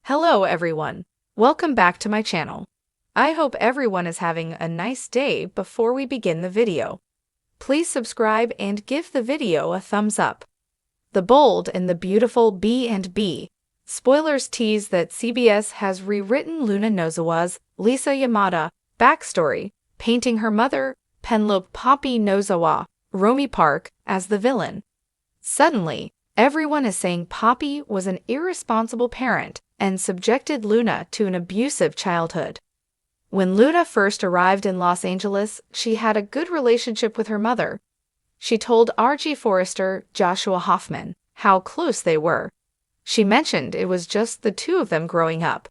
Hello everyone. Welcome back to my channel. I hope everyone is having a nice day. Before we begin the video, please subscribe and give the video a thumbs up. The Bold and the Beautiful B&B. Spoilers tease that CBS has rewritten Luna Nozawa's Lisa Yamada backstory, painting her mother, Penelope Poppy Nozawa, Romy Park, as the villain. Suddenly, everyone is saying Poppy was an irresponsible parent and subjected Luna to an abusive childhood. When Luna first arrived in Los Angeles, she had a good relationship with her mother. She told R.G. Forrester, Joshua Hoffman, how close they were. She mentioned it was just the two of them growing up.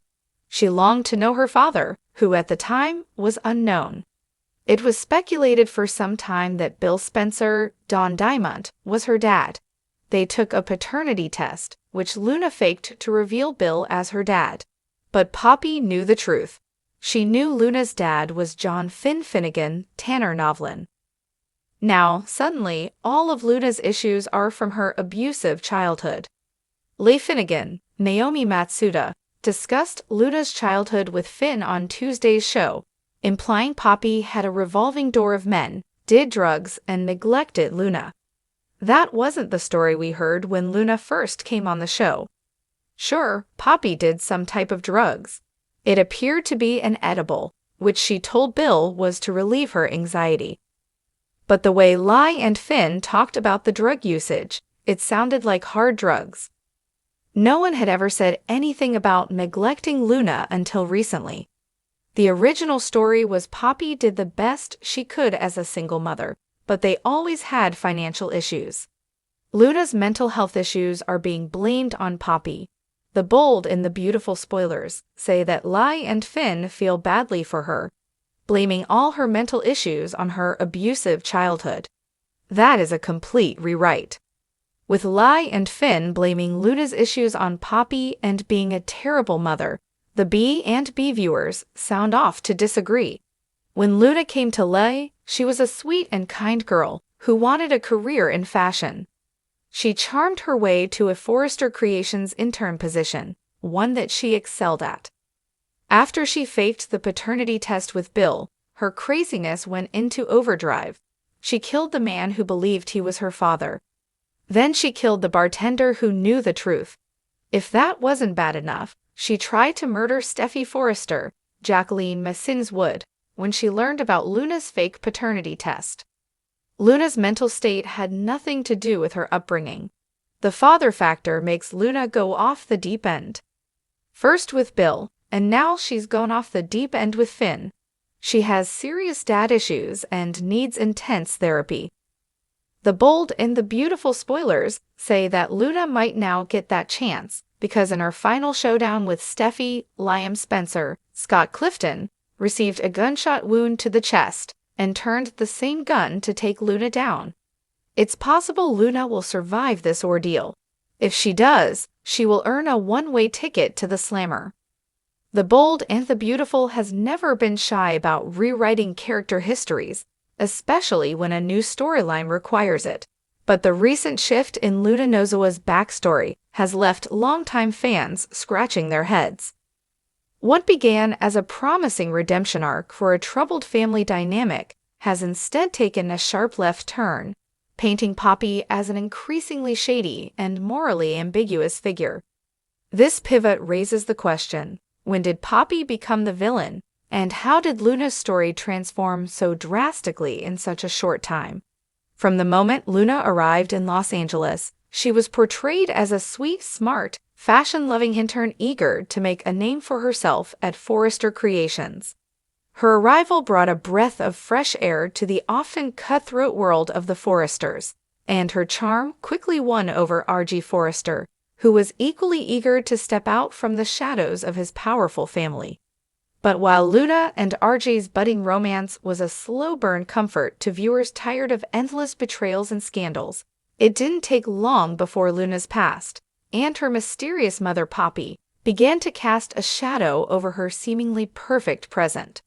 She longed to know her father, who at the time was unknown. It was speculated for some time that Bill Spencer, Don Diamont, was her dad. They took a paternity test, which Luna faked to reveal Bill as her dad. But Poppy knew the truth. She knew Luna's dad was John Finn Finnegan, Tanner Novlin. Now, suddenly, all of Luna's issues are from her abusive childhood. Leigh Finnegan, Naomi Matsuda, discussed Luna's childhood with Finn on Tuesday's show, implying Poppy had a revolving door of men, did drugs, and neglected Luna. That wasn't the story we heard when Luna first came on the show. Sure, Poppy did some type of drugs. It appeared to be an edible, which she told Bill was to relieve her anxiety. But the way Leigh and Finn talked about the drug usage, it sounded like hard drugs. No one had ever said anything about neglecting Luna until recently. The original story was Poppy did the best she could as a single mother, but they always had financial issues. Luna's mental health issues are being blamed on Poppy. The Bold and the Beautiful spoilers say that Leigh and Finn feel badly for her, blaming all her mental issues on her abusive childhood. That is a complete rewrite. With Leigh and Finn blaming Luna's issues on Poppy and being a terrible mother, the B&B viewers sound off to disagree. When Luna came to Leigh, she was a sweet and kind girl who wanted a career in fashion. She charmed her way to a Forrester Creations intern position, one that she excelled at. After she faked the paternity test with Bill, her craziness went into overdrive. She killed the man who believed he was her father. Then she killed the bartender who knew the truth. If that wasn't bad enough, she tried to murder Steffy Forrester, Jacqueline Massins Wood, when she learned about Luna's fake paternity test. Luna's mental state had nothing to do with her upbringing. The father factor makes Luna go off the deep end. First with Bill, and now she's gone off the deep end with Finn. She has serious dad issues and needs intense therapy. The Bold and the Beautiful spoilers say that Luna might now get that chance because in her final showdown with Steffy, Liam Spencer, Scott Clifton received a gunshot wound to the chest and turned the same gun to take Luna down. It's possible Luna will survive this ordeal. If she does, she will earn a one-way ticket to the Slammer. The Bold and the Beautiful has never been shy about rewriting character histories, especially when a new storyline requires it. But the recent shift in Luna Nozawa's backstory has left longtime fans scratching their heads. What began as a promising redemption arc for a troubled family dynamic has instead taken a sharp left turn, painting Poppy as an increasingly shady and morally ambiguous figure. This pivot raises the question, when did Poppy become the villain, and how did Luna's story transform so drastically in such a short time? From the moment Luna arrived in Los Angeles, she was portrayed as a sweet, smart, fashion-loving intern eager to make a name for herself at Forrester Creations. Her arrival brought a breath of fresh air to the often cutthroat world of the Forresters, and her charm quickly won over R.G. Forrester, who was equally eager to step out from the shadows of his powerful family. But while Luna and R.G.'s budding romance was a slow-burn comfort to viewers tired of endless betrayals and scandals, it didn't take long before Luna's past, and her mysterious mother Poppy, began to cast a shadow over her seemingly perfect present.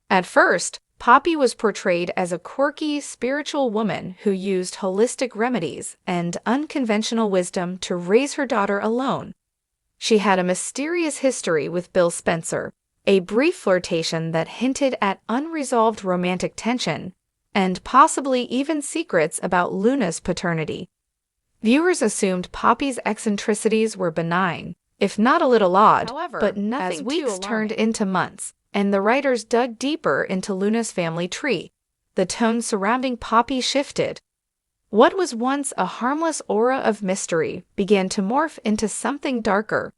At first, Poppy was portrayed as a quirky, spiritual woman who used holistic remedies and unconventional wisdom to raise her daughter alone. She had a mysterious history with Bill Spencer, a brief flirtation that hinted at unresolved romantic tension, and possibly even secrets about Luna's paternity. Viewers assumed Poppy's eccentricities were benign, if not a little odd, However, but nothing as too weeks alarming turned into months, and the writers dug deeper into Luna's family tree. The tone surrounding Poppy shifted. What was once a harmless aura of mystery began to morph into something darker.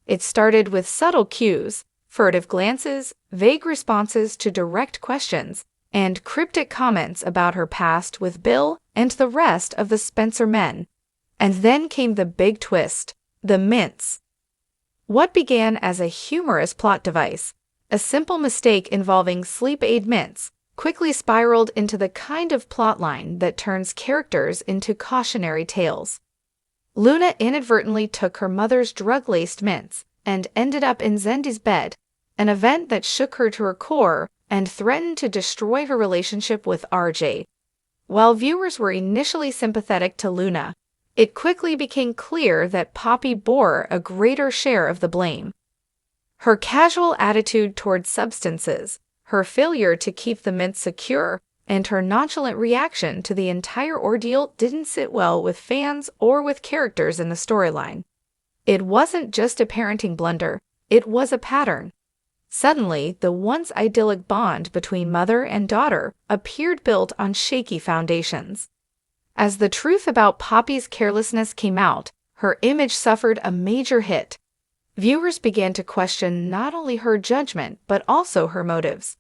It started with subtle cues, furtive glances, vague responses to direct questions, and cryptic comments about her past with Bill and the rest of the Spencer men. And then came the big twist, the mints. What began as a humorous plot device, a simple mistake involving sleep aid mints, quickly spiraled into the kind of plotline that turns characters into cautionary tales. Luna inadvertently took her mother's drug-laced mints and ended up in Zendi's bed, an event that shook her to her core and threatened to destroy her relationship with RJ. While viewers were initially sympathetic to Luna, it quickly became clear that Poppy bore a greater share of the blame. Her casual attitude toward substances, her failure to keep the mints secure, and her nonchalant reaction to the entire ordeal didn't sit well with fans or with characters in the storyline. It wasn't just a parenting blunder, it was a pattern. Suddenly, the once idyllic bond between mother and daughter appeared built on shaky foundations. As the truth about Poppy's carelessness came out, her image suffered a major hit. Viewers began to question not only her judgment but also her motives.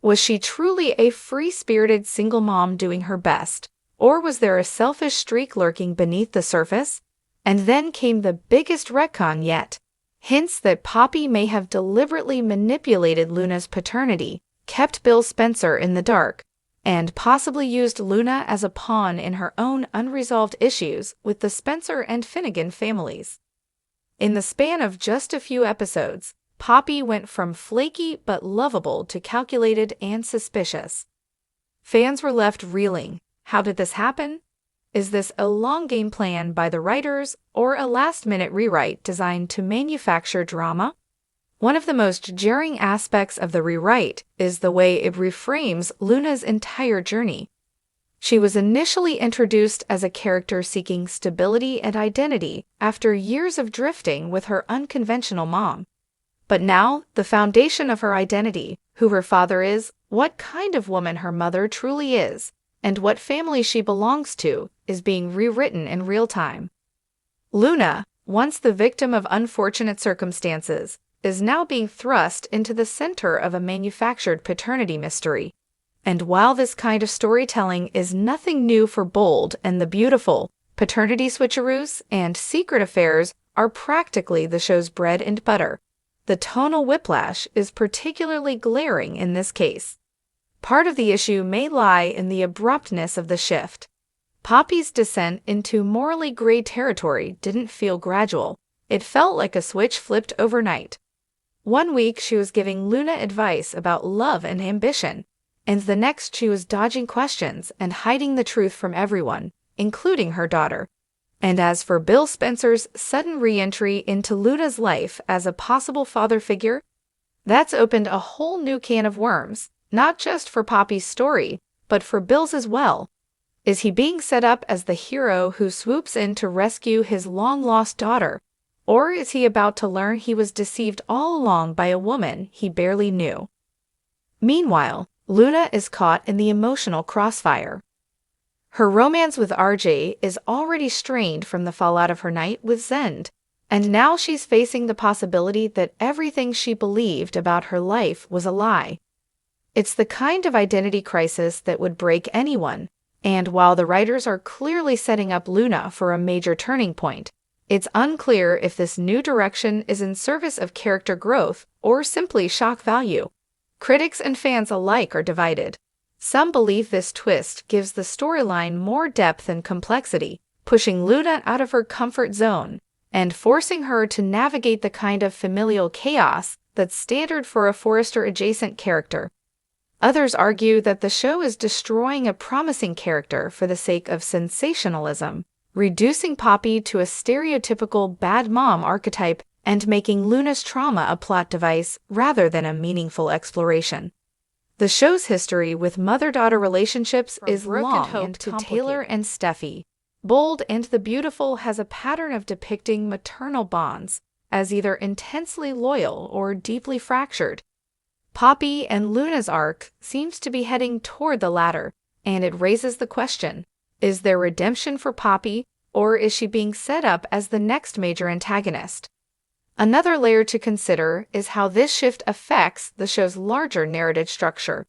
Was she truly a free-spirited single mom doing her best, or was there a selfish streak lurking beneath the surface? And then came the biggest retcon yet. Hints that Poppy may have deliberately manipulated Luna's paternity, kept Bill Spencer in the dark, and possibly used Luna as a pawn in her own unresolved issues with the Spencer and Finnegan families. In the span of just a few episodes, Poppy went from flaky but lovable to calculated and suspicious. Fans were left reeling. How did this happen? Is this a long game plan by the writers or a last-minute rewrite designed to manufacture drama? One of the most jarring aspects of the rewrite is the way it reframes Luna's entire journey. She was initially introduced as a character seeking stability and identity after years of drifting with her unconventional mom. But now, the foundation of her identity, who her father is, what kind of woman her mother truly is, and what family she belongs to, is being rewritten in real time. Luna, once the victim of unfortunate circumstances, is now being thrust into the center of a manufactured paternity mystery. And while this kind of storytelling is nothing new for Bold and the Beautiful, paternity switcheroos and secret affairs are practically the show's bread and butter. The tonal whiplash is particularly glaring in this case. Part of the issue may lie in the abruptness of the shift. Poppy's descent into morally gray territory didn't feel gradual. It felt like a switch flipped overnight. One week she was giving Luna advice about love and ambition, and the next she was dodging questions and hiding the truth from everyone, including her daughter. And as for Bill Spencer's sudden re-entry into Luna's life as a possible father figure, that's opened a whole new can of worms, not just for Poppy's story, but for Bill's as well. Is he being set up as the hero who swoops in to rescue his long-lost daughter? Or is he about to learn he was deceived all along by a woman he barely knew? Meanwhile, Luna is caught in the emotional crossfire. Her romance with RJ is already strained from the fallout of her night with Zend, and now she's facing the possibility that everything she believed about her life was a lie. It's the kind of identity crisis that would break anyone, and while the writers are clearly setting up Luna for a major turning point, it's unclear if this new direction is in service of character growth or simply shock value. Critics and fans alike are divided. Some believe this twist gives the storyline more depth and complexity, pushing Luna out of her comfort zone and forcing her to navigate the kind of familial chaos that's standard for a Forrester-adjacent character. Others argue that the show is destroying a promising character for the sake of sensationalism, reducing Poppy to a stereotypical bad mom archetype and making Luna's trauma a plot device rather than a meaningful exploration. The show's history with mother-daughter relationships is long and to Taylor and Steffy. Bold and the Beautiful has a pattern of depicting maternal bonds as either intensely loyal or deeply fractured. Poppy and Luna's arc seems to be heading toward the latter, and it raises the question, is there redemption for Poppy, or is she being set up as the next major antagonist? Another layer to consider is how this shift affects the show's larger narrative structure.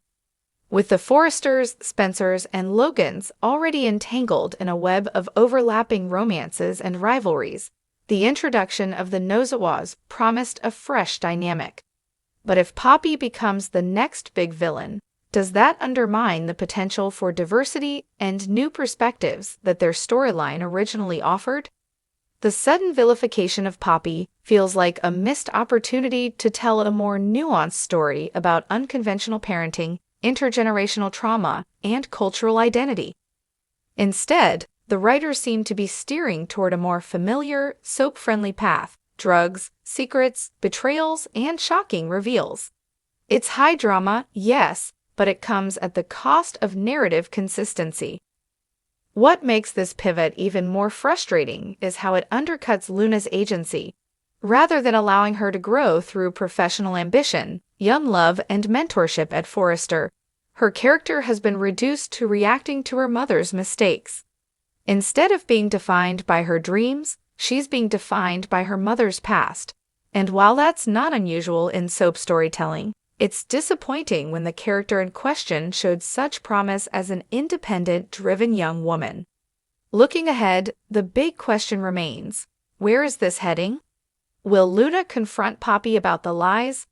With the Forresters, Spencers, and Logans already entangled in a web of overlapping romances and rivalries, the introduction of the Nozawas promised a fresh dynamic. But if Poppy becomes the next big villain, does that undermine the potential for diversity and new perspectives that their storyline originally offered? The sudden vilification of Poppy feels like a missed opportunity to tell a more nuanced story about unconventional parenting, intergenerational trauma, and cultural identity. Instead, the writers seem to be steering toward a more familiar, soap-friendly path: drugs, secrets, betrayals, and shocking reveals. It's high drama, yes, but it comes at the cost of narrative consistency. What makes this pivot even more frustrating is how it undercuts Luna's agency. Rather than allowing her to grow through professional ambition, young love, and mentorship at Forrester, her character has been reduced to reacting to her mother's mistakes. Instead of being defined by her dreams, she's being defined by her mother's past. And while that's not unusual in soap storytelling, it's disappointing when the character in question showed such promise as an independent, driven young woman. Looking ahead, the big question remains: where is this heading? Will Luna confront Poppy about the lies?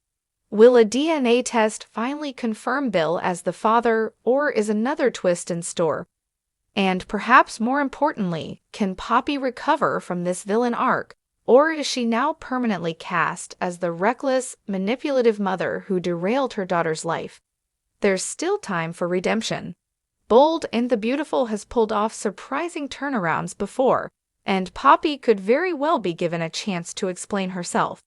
Will a DNA test finally confirm Bill as the father, or is another twist in store? And perhaps more importantly, can Poppy recover from this villain arc? Or is she now permanently cast as the reckless, manipulative mother who derailed her daughter's life? There's still time for redemption. Bold and the Beautiful has pulled off surprising turnarounds before, and Poppy could very well be given a chance to explain herself.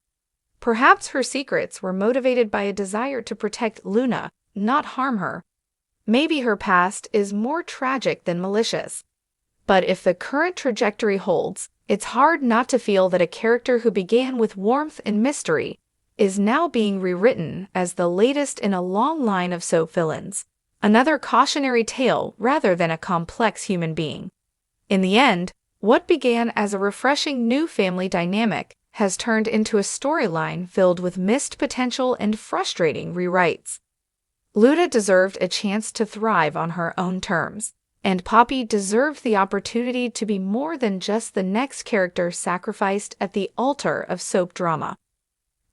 Perhaps her secrets were motivated by a desire to protect Luna, not harm her. Maybe her past is more tragic than malicious. But if the current trajectory holds, it's hard not to feel that a character who began with warmth and mystery is now being rewritten as the latest in a long line of soap villains, another cautionary tale rather than a complex human being. In the end, what began as a refreshing new family dynamic has turned into a storyline filled with missed potential and frustrating rewrites. Luna deserved a chance to thrive on her own terms, and Poppy deserved the opportunity to be more than just the next character sacrificed at the altar of soap drama.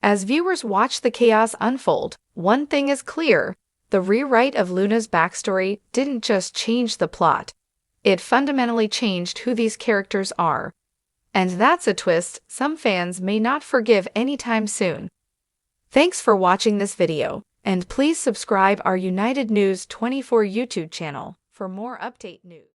As viewers watch the chaos unfold, one thing is clear: the rewrite of Luna's backstory didn't just change the plot, it fundamentally changed who these characters are. And that's a twist some fans may not forgive anytime soon. Thanks for watching this video, and please subscribe our United News 24 YouTube channel for more update news.